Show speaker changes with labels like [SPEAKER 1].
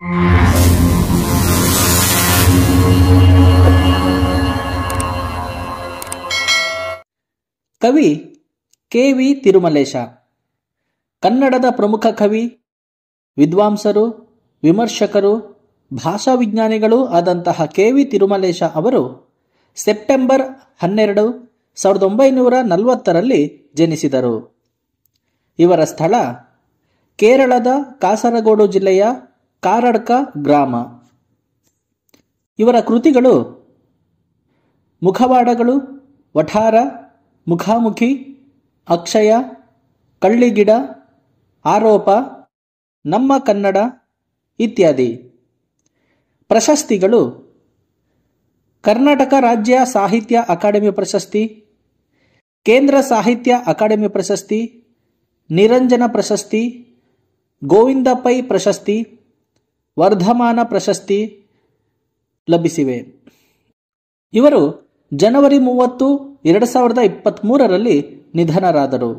[SPEAKER 1] ಕವಿ ಕೆ.ವಿ. ತಿರುಮಲೇಶ ಕನ್ನಡದ ಪ್ರಮುಖ ಕವಿ, ವಿದ್ವಾಂಸರು, ವಿಮರ್ಶಕರು, ಭಾಷಾವಿಜ್ಞಾನಿಗಳೂ ಆದಂತಹ ಕೆ.ವಿ. ತಿರುಮಲೇಶ ಅವರು ಸೆಪ್ಟೆಂಬರ್ 12, 1940ರಲ್ಲಿ ಜನಿಸಿದರು. ಇವರ ಸ್ಥಳ ಕೇರಳದ ಕಾಸರಗೋಡು ಜಿಲ್ಲೆಯ ಕಾರಡ್ಕ ಗ್ರಾಮ. ಇವರ ಕೃತಿಗಳು ಮುಖವಾಡಗಳು, ವಠಾರ, ಮುಖಾಮುಖಿ, ಅಕ್ಷಯ, ಕಳ್ಳಿಗಿಡ, ಆರೋಪ, ನಮ್ಮ ಕನ್ನಡ ಇತ್ಯಾದಿ. ಪ್ರಶಸ್ತಿಗಳು: ಕರ್ನಾಟಕ ರಾಜ್ಯ ಸಾಹಿತ್ಯ ಅಕಾಡೆಮಿ ಪ್ರಶಸ್ತಿ, ಕೇಂದ್ರ ಸಾಹಿತ್ಯ ಅಕಾಡೆಮಿ ಪ್ರಶಸ್ತಿ, ನಿರಂಜನ ಪ್ರಶಸ್ತಿ, ಗೋವಿಂದ ಪೈ ಪ್ರಶಸ್ತಿ, ವರ್ಧಮಾನ ಪ್ರಶಸ್ತಿ ಲಭಿಸಿವೆ. ಇವರು ಜನವರಿ 30, 2023ರಲ್ಲಿ ನಿಧನರಾದರು.